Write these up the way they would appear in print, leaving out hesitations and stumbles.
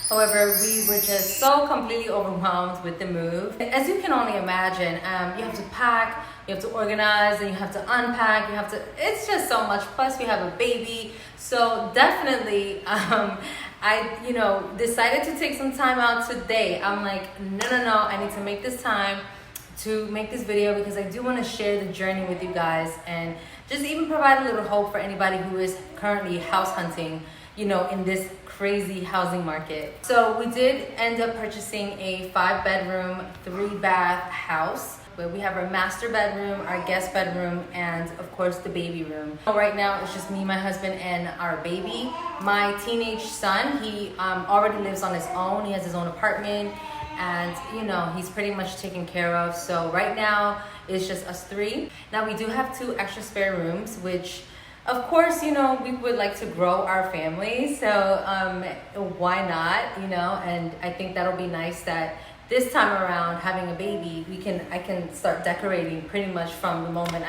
However, we were just so completely overwhelmed with the move. As you can only imagine, you have to pack, you have to organize, and you have to unpack, it's just so much. Plus we have a baby. So definitely, I, decided to take some time out today. I'm like, no, I need to make this time to make this video because I do want to share the journey with you guys and just even provide a little hope for anybody who is currently house hunting, in this crazy housing market. So we did end up purchasing a 5-bedroom, 3-bath house where we have our master bedroom, our guest bedroom, and of course the baby room. Right now it's just me, my husband, and our baby. My teenage son, he already lives on his own. He has his own apartment, and he's pretty much taken care of. So right now it's just us 3. Now we do have 2 extra spare rooms, which of course, we would like to grow our family. So why not, and I think that'll be nice that this time around, having a baby, I can start decorating pretty much from the moment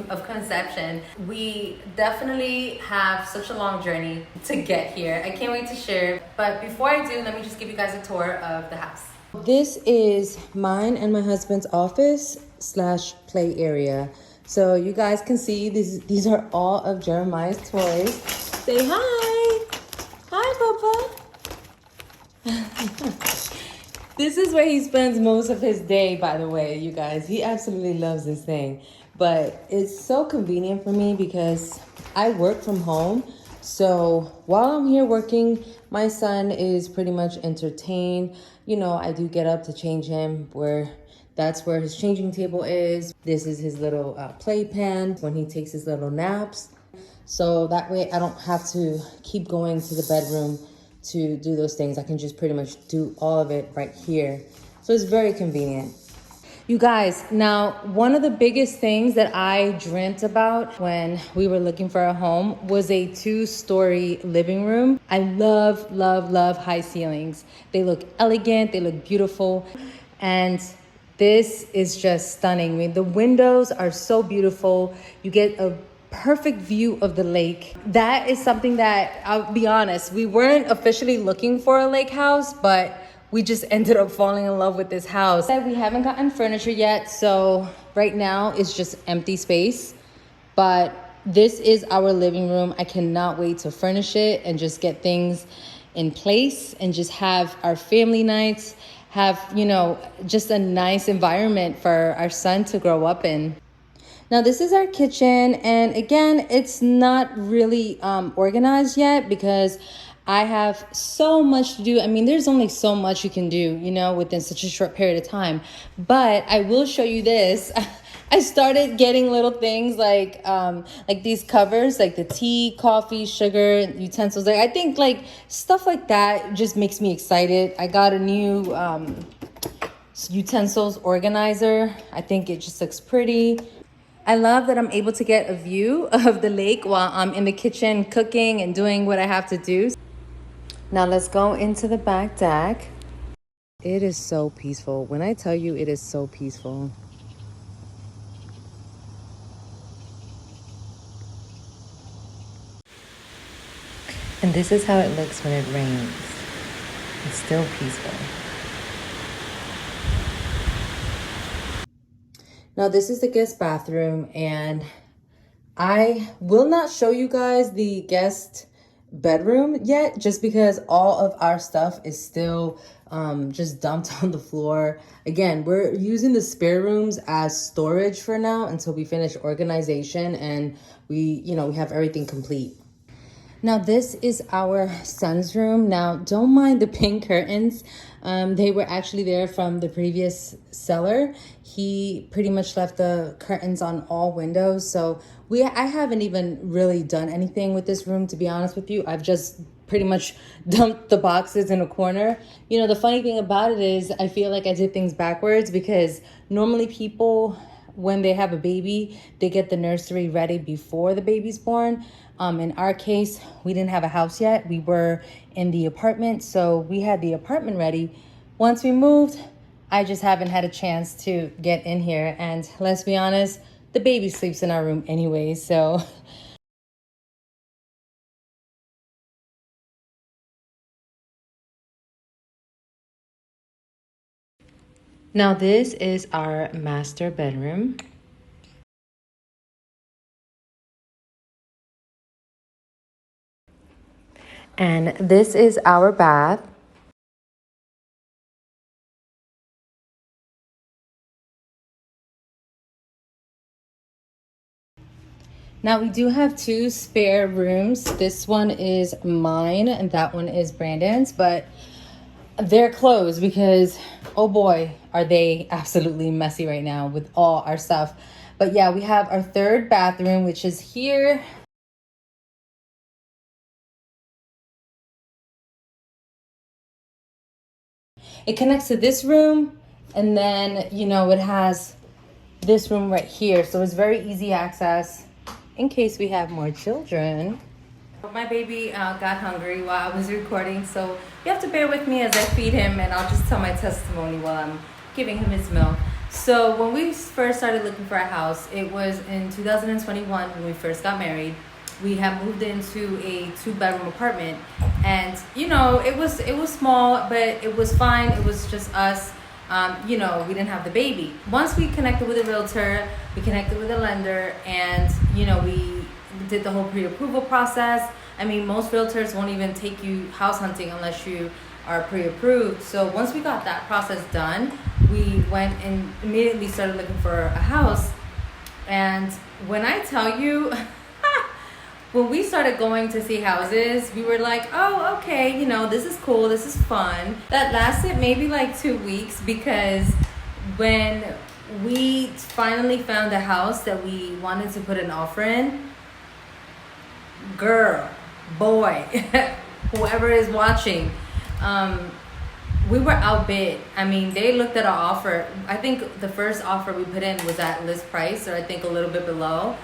of conception. We definitely have such a long journey to get here. I can't wait to share. But before I do, let me just give you guys a tour of the house. This is mine and my husband's office / play area. So you guys can see these are all of Jeremiah's toys. Say hi. Hi, Papa. This is where he spends most of his day, by the way, you guys. He absolutely loves this thing. But it's so convenient for me because I work from home. So while I'm here working, my son is pretty much entertained. I do get up to change him that's where his changing table is. This is his little playpen when he takes his little naps. So that way I don't have to keep going to the bedroom to do those things. I can just pretty much do all of it right here. So it's very convenient. You guys, now one of the biggest things that I dreamt about when we were looking for a home was a 2-story living room. I love, love, love high ceilings. They look elegant, they look beautiful, and this is just stunning. I mean, the windows are so beautiful. You get a perfect view of the lake. That is something that, I'll be honest, we weren't officially looking for a lake house, but we just ended up falling in love with this house. We haven't gotten furniture yet, so right now it's just empty space. But this is our living room. I cannot wait to furnish it and just get things in place and just have our family nights, have, just a nice environment for our son to grow up in. Now this is our kitchen, and again, it's not really organized yet because I have so much to do. I mean, there's only so much you can do, within such a short period of time. But I will show you this. I started getting little things like these covers, like the tea, coffee, sugar, utensils. I think stuff like that just makes me excited. I got a new utensils organizer. I think it just looks pretty. I love that I'm able to get a view of the lake while I'm in the kitchen cooking and doing what I have to do. Now let's go into the back deck. It is so peaceful. When I tell you it is so peaceful. And this is how it looks when it rains. It's still peaceful. Now this is the guest bathroom, and I will not show you guys the guest bedroom yet, just because all of our stuff is still just dumped on the floor. Again, we're using the spare rooms as storage for now until we finish organization and we have everything complete. Now this is our son's room. Now don't mind the pink curtains. They were actually there from the previous seller. He pretty much left the curtains on all windows. So I haven't even really done anything with this room, to be honest with you. I've just pretty much dumped the boxes in a corner. The funny thing about it is I feel like I did things backwards because normally people, when they have a baby, they get the nursery ready before the baby's born. In our case, we didn't have a house yet. We were in the apartment, so we had the apartment ready. Once we moved, I just haven't had a chance to get in here. And let's be honest, the baby sleeps in our room anyway, so Now this is our master bedroom. And this is our bath. Now we do have two spare rooms. This one is mine and that one is Brandon's, but they're closed because, oh boy, are they absolutely messy right now with all our stuff. But yeah, we have our third bathroom, which is here. It connects to this room, and then, you know, it has this room right here. So it's very easy access in case we have more children. My baby got hungry while I was recording, so you have to bear with me as I feed him, and I'll just tell my testimony while I'm giving him his milk. So when we first started looking for a house, it was in 2021 when we first got married. We had moved into a 2-bedroom apartment, and you know, it was small, but it was fine. It was just us. You know, we didn't have the baby. Once we connected with a realtor, we connected with a lender, and you know, we did the whole pre-approval process. I mean, most realtors won't even take you house hunting unless you are pre-approved. So once we got that process done, we went and immediately started looking for a house. And when I tell you, when we started going to see houses, we were like, oh, okay, you know, this is cool, this is fun. That lasted maybe like 2 weeks, because when we finally found a house that we wanted to put an offer in, girl, boy, whoever is watching, we were outbid. I mean, they looked at our offer. I think the first offer we put in was at list price, or I think a little bit below.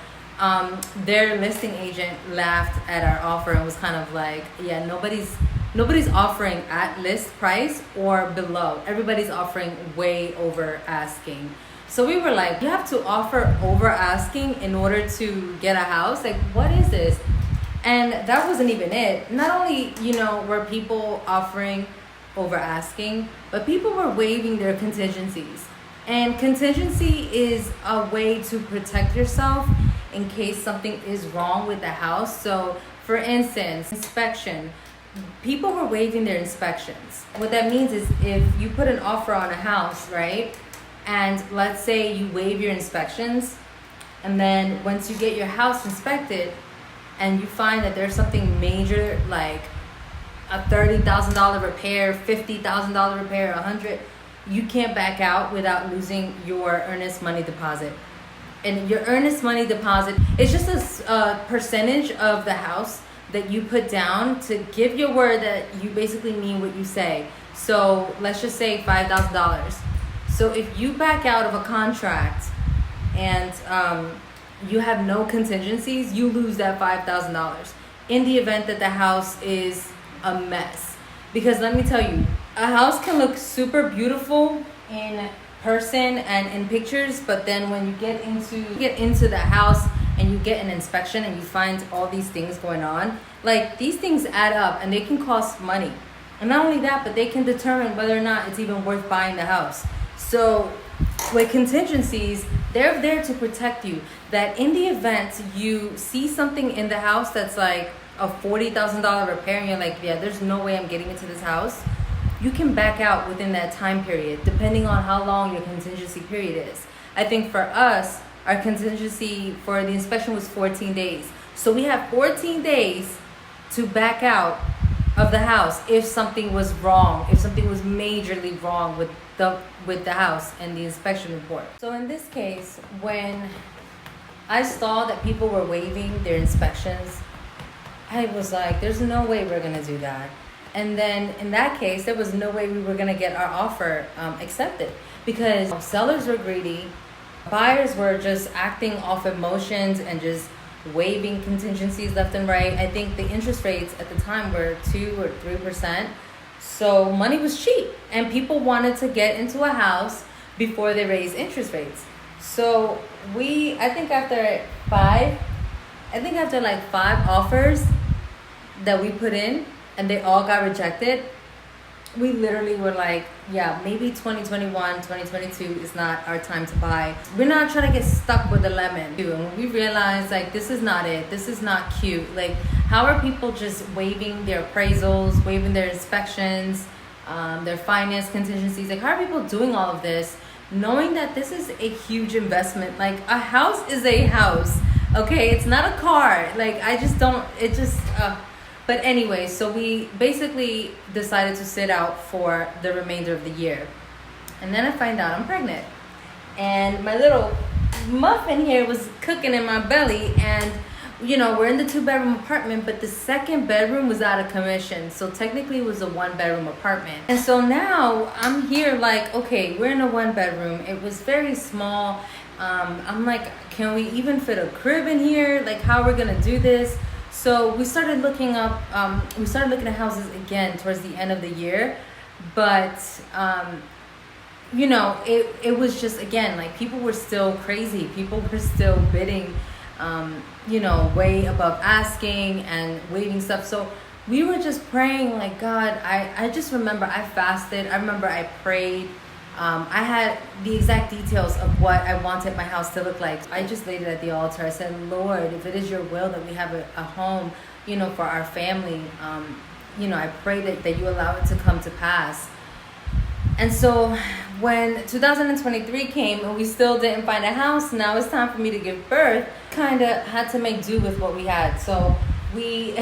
Their listing agent laughed at our offer and was kind of like, yeah, nobody's offering at list price or below. Everybody's offering way over asking. So we were like, you have to offer over asking in order to get a house? Like, what is this? And that wasn't even it. Not only, you know, were people offering over asking, but people were waiving their contingencies. And contingency is a way to protect yourself in case something is wrong with the house. So for instance, inspection. People were waiving their inspections. What that means is if you put an offer on a house, right? And let's say you waive your inspections, and then once you get your house inspected and you find that there's something major, like a $30,000 repair, $50,000 repair, $100,000, you can't back out without losing your earnest money deposit. And your earnest money deposit is just a percentage of the house that you put down to give your word that you basically mean what you say. So let's just say $5,000. So if you back out of a contract and you have no contingencies, you lose that $5,000 in the event that the house is a mess. Because let me tell you, a house can look super beautiful in person and in pictures, but then when you get into the house and you get an inspection and you find all these things going on, like, these things add up and they can cost money. And not only that, but they can determine whether or not it's even worth buying the house. So with contingencies, they're there to protect you, that in the event you see something in the house that's like a $40,000 repair and you're like, yeah, there's no way I'm getting into this house, you can back out within that time period, depending on how long your contingency period is. I think for us, our contingency for the inspection was 14 days. So we have 14 days to back out of the house if something was wrong, if something was majorly wrong with the house and the inspection report. So in this case, when I saw that people were waiving their inspections, I was like, there's no way we're gonna do that. And then in that case, there was no way we were gonna get our offer accepted, because sellers were greedy, buyers were just acting off emotions and just waiving contingencies left and right. I think the interest rates at the time were 2 or 3%. So money was cheap and people wanted to get into a house before they raised interest rates. So I think after like 5 offers that we put in and they all got rejected, we literally were like, yeah, maybe 2021, 2022 is not our time to buy. We're not trying to get stuck with the lemon. And when we realized like, this is not it, this is not cute. Like, how are people just waiving their appraisals, waiving their inspections, their finance contingencies? Like, how are people doing all of this, knowing that this is a huge investment? Like, a house is a house, okay? It's not a car. Like, I just don't, it just, but anyway, so we basically decided to sit out for the remainder of the year. And then I find out I'm pregnant. And my little muffin here was cooking in my belly. And, you know, we're in the 2-bedroom apartment, but the second bedroom was out of commission. So technically it was a 1-bedroom apartment. And so now I'm here like, okay, we're in a 1-bedroom. It was very small. I'm like, can we even fit a crib in here? Like, how are we gonna do this? So we started looking up, we started looking at houses again towards the end of the year. But, you know, it was just, again, like, people were still crazy. People were still bidding, you know, way above asking and waiving stuff. So we were just praying like, God, I just remember I fasted. I remember I prayed. I had the exact details of what I wanted my house to look like. I just laid it at the altar. I said, Lord, if it is your will that we have a home, you know, for our family, you know, I pray that you allow it to come to pass. And so when 2023 came and we still didn't find a house, now it's time for me to give birth, kind of had to make do with what we had. So we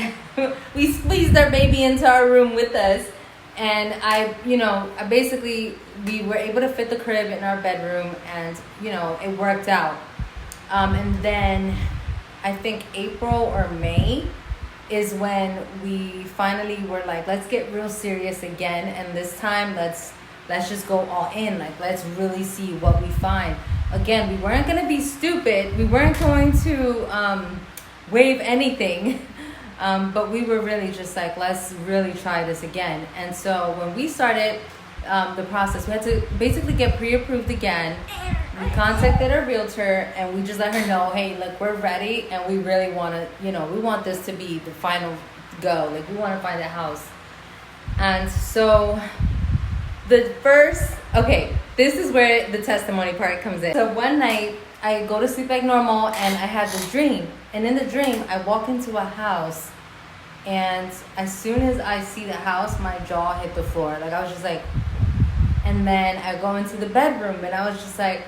we squeezed our baby into our room with us. And we were able to fit the crib in our bedroom, and, you know, it worked out. And then I think April or May is when we finally were like, let's get real serious again. And this time, let's just go all in. Like, let's really see what we find. Again, we weren't going to be stupid. We weren't going to waive anything. But we were really just like, let's really try this again. And so when we started the process, we had to basically get pre-approved again. We contacted our realtor and we just let her know, hey, look, we're ready and we really want to, you know, we want this to be the final go. Like, we want to find a house. And so this is where the testimony part comes in. So one night I go to sleep like normal and I had this dream. And in the dream, I walk into a house, and as soon as I see the house, my jaw hit the floor. Like, I was just like, and then I go into the bedroom, and I was just like,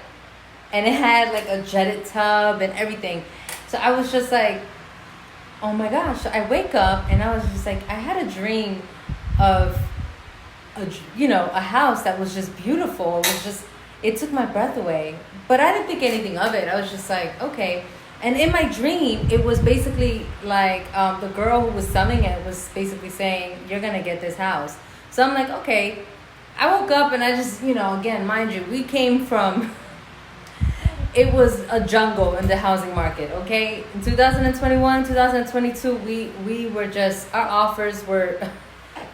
and it had like a jetted tub and everything. So I was just like, oh my gosh. I wake up, and I was just like, I had a dream of, a house that was just beautiful. It took my breath away. But I didn't think anything of it. I was just like, okay. And in my dream, it was basically like the girl who was selling it was basically saying, you're going to get this house. So I'm like, okay. I woke up and I just, again, mind you, we came from, it was a jungle in the housing market, okay? In 2021, 2022, we were just, our offers were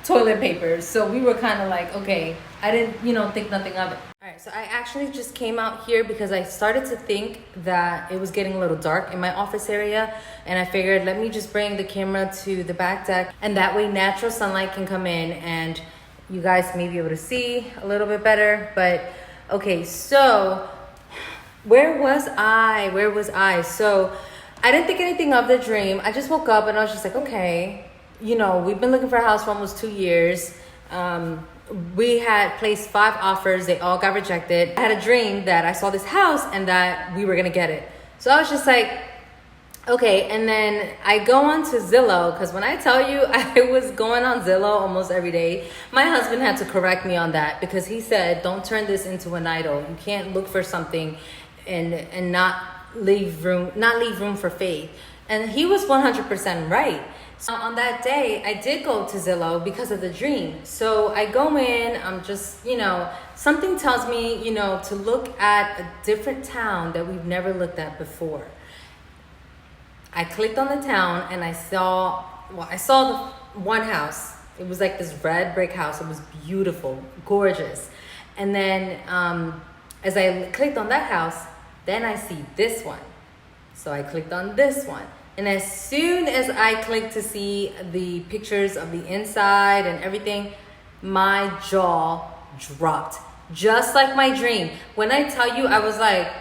toilet paper. So we were kind of like, okay, I didn't, think nothing of it. All right, so I actually just came out here because I started to think that it was getting a little dark in my office area. And I figured, let me just bring the camera to the back deck. And that way natural sunlight can come in and you guys may be able to see a little bit better. But okay, so where was I? So I didn't think anything of the dream. I just woke up and I was just like, okay, we've been looking for a house for almost 2 years. We had placed 5 offers. They all got rejected. I had a dream that I saw this house and that we were going to get it. So I was just like, okay. And then I go on to Zillow, because when I tell you I was going on Zillow almost every day, my husband had to correct me on that because he said, don't turn this into an idol. You can't look for something and not leave room for faith. And he was 100% right. So on that day, I did go to Zillow because of the dream. So I go in, I'm just, something tells me, to look at a different town that we've never looked at before. I clicked on the town and I saw the one house. It was like this red brick house. It was beautiful, gorgeous. And then as I clicked on that house, then I see this one. So I clicked on this one. And as soon as I clicked to see the pictures of the inside and everything, my jaw dropped. Just like my dream. When I tell you, I was like,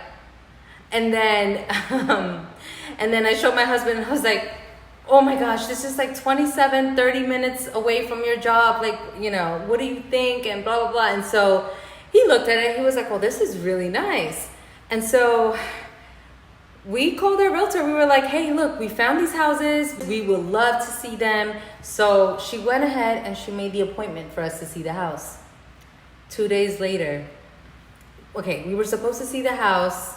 and then I showed my husband and I was like, oh my gosh, this is like 27, 30 minutes away from your job. Like, you know, what do you think? And blah, blah, blah. And so he looked at it. He was like, well, this is really nice. And so we called our realtor. We were like, hey, look, we found these houses. We would love to see them. So she went ahead and she made the appointment for us to see the house. 2 days later, okay, we were supposed to see the house,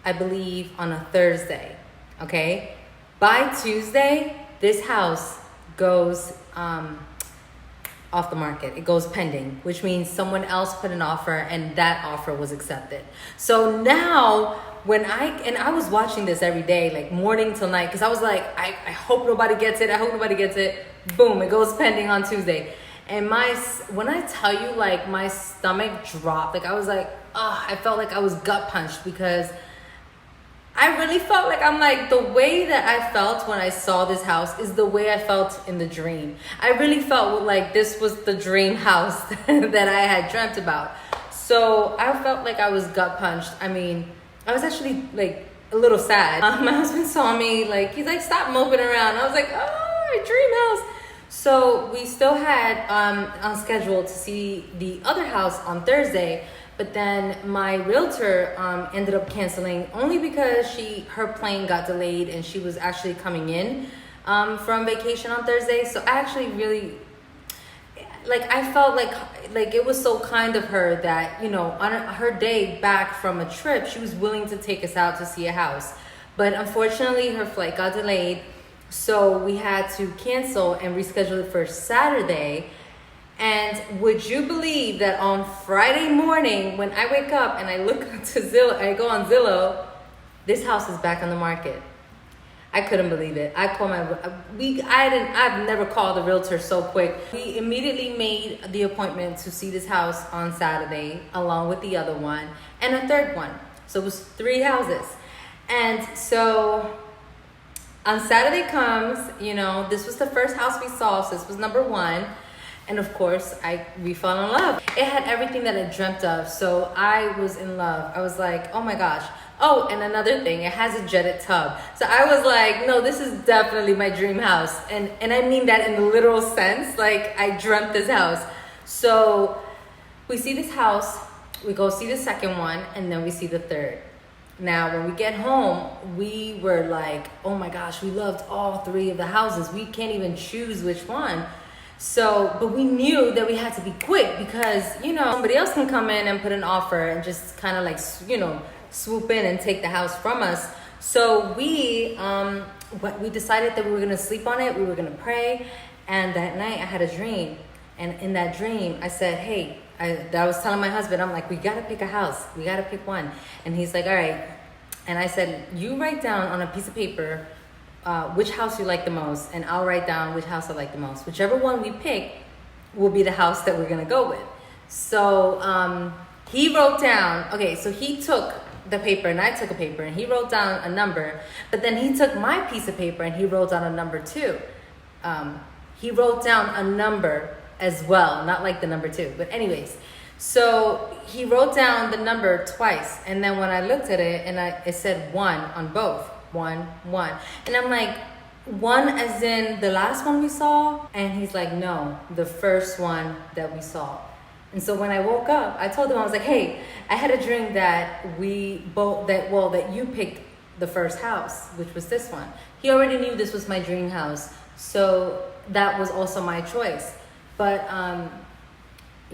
I believe, on a Thursday, okay? By Tuesday, this house goes off the market. It goes pending, which means someone else put an offer and that offer was accepted. So now, I was watching this every day, like morning till night, because I was like, I hope nobody gets it. I hope nobody gets it. Boom, it goes pending on Tuesday. And when I tell you, like, my stomach dropped, like, I was like, I felt like I was gut punched, because I really felt like, I'm like, the way that I felt when I saw this house is the way I felt in the dream. I really felt like this was the dream house that I had dreamt about. So I felt like I was gut punched. I mean, I was actually like a little sad. My husband saw me, like, he's like, stop moping around. I was like, oh, dream house. So we still had on schedule to see the other house on Thursday, but then my realtor ended up canceling only because her plane got delayed and she was actually coming in from vacation on Thursday. So I actually really, like, I felt like it was so kind of her that, you know, on her day back from a trip, she was willing to take us out to see a house. But unfortunately, her flight got delayed. So we had to cancel and reschedule it for Saturday. And would you believe that on Friday morning, when I wake up and I look to Zillow, I go on Zillow, this house is back on the market. I couldn't believe it. I called I've never called a realtor so quick. We immediately made the appointment to see this house on Saturday, along with the other one and a third one. So it was 3 houses. And so on Saturday comes, you know, this was the first house we saw, so this was number 1. And of course, we fell in love. It had everything that I dreamt of, so I was in love. I was like, oh my gosh. Oh, and another thing, it has a jetted tub. So I was like, no, this is definitely my dream house. And I mean that in the literal sense, like, I dreamt this house. So we see this house, we go see the second one, and then we see the third. Now, when we get home, we were like, oh my gosh, we loved all 3 of the houses. We can't even choose which one. So, but we knew that we had to be quick because, you know, somebody else can come in and put an offer and just kind of like, you know, swoop in and take the house from us. So we decided that we were going to sleep on it. We were going to pray. And that night I had a dream. And in that dream, I said, hey, I was telling my husband, I'm like, we got to pick a house. We got to pick one. And he's like, all right. And I said, you write down on a piece of paper which house you like the most, and I'll write down which house I like the most. Whichever one we pick will be the house that we're gonna go with. So he wrote down, okay, so he took the paper and I took a paper and he wrote down a number, but then he took my piece of paper and he wrote down a number too. He wrote down a number as well, not like the number 2, but anyways. So he wrote down the number twice, and then when I looked at it, and it said 1 on both. 1, 1. And I'm like, 1 as in the last one we saw? And he's like, no, the first one that we saw. And so when I woke up, I told him, I was like, hey, I had a dream that that you picked the first house, which was this one. He already knew this was my dream house. So that was also my choice. But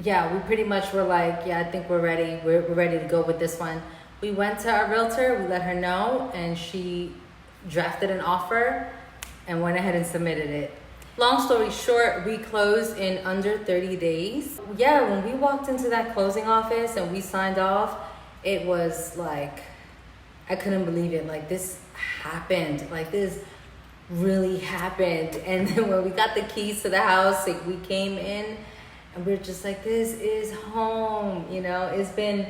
yeah, we pretty much were like, yeah, I think we're ready. We're ready to go with this one. We went to our realtor, we let her know, and she drafted an offer and went ahead and submitted it. Long story short, we closed in under 30 days. Yeah, when we walked into that closing office and we signed off, it was like, I couldn't believe it. Like, this happened. Like, this really happened. And then when we got the keys to the house, like, we came in and we we're just like, this is home. You know, it's been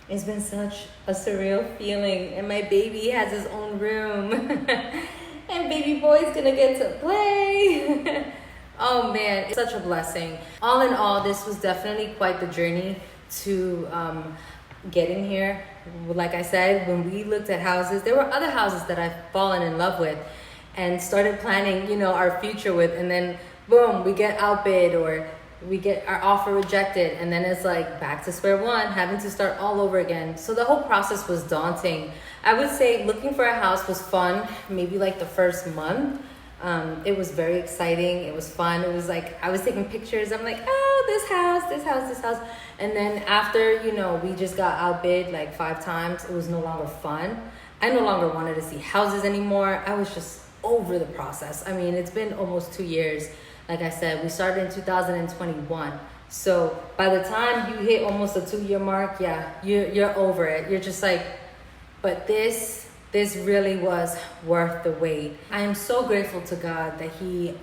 such a surreal feeling, and my baby has his own room, and baby boy's gonna get to play. Oh man, it's such a blessing. All in all, this was definitely quite the journey to getting here. Like I said, when we looked at houses, there were other houses that I've fallen in love with and started planning, you know, our future with, and then boom, we get outbid or we get our offer rejected, and then it's like back to square one, having to start all over again. So the whole process was daunting. I would say looking for a house was fun, maybe like the first month. It was very exciting. It was fun. It was like I was taking pictures. I'm like, oh, this house, this house, this house. And then after, you know, we just got outbid like 5 times, it was no longer fun. I no longer wanted to see houses anymore. I was just over the process. I mean, it's been almost 2 years. Like I said, we started in 2021. So by the time you hit almost a 2-year mark, yeah, you're over it. You're just like, but this really was worth the wait. I am so grateful to God that He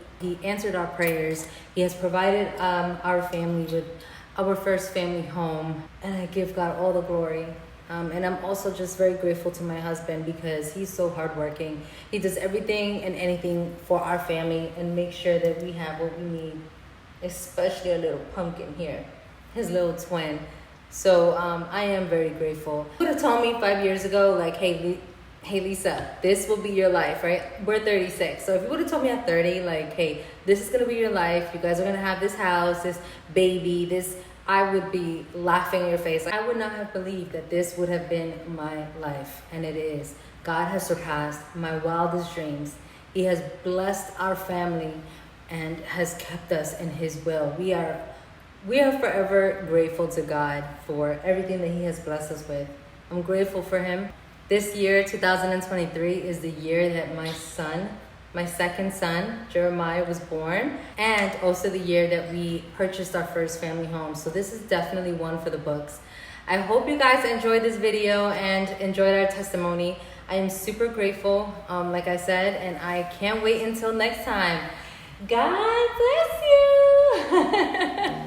answered our prayers. He has provided our family with our first family home, and I give God all the glory. And I'm also just very grateful to my husband because he's so hardworking. He does everything and anything for our family and make sure that we have what we need, especially a little pumpkin here, his little twin. So I am very grateful. You would have told me 5 years ago, like, hey Lisa, this will be your life, right? We're 36. So if you would have told me at 30, like, hey, this is going to be your life. You guys are going to have this house, this baby, this, I would be laughing in your face. I would not have believed that this would have been my life. And it is. God has surpassed my wildest dreams. He has blessed our family and has kept us in His will. We are forever grateful to God for everything that He has blessed us with. I'm grateful for Him. This year, 2023, is the year that my second son, Jeremiah, was born, and also the year that we purchased our first family home. So this is definitely one for the books. I hope you guys enjoyed this video and enjoyed our testimony. I am super grateful, like I said, and I can't wait until next time. God bless you.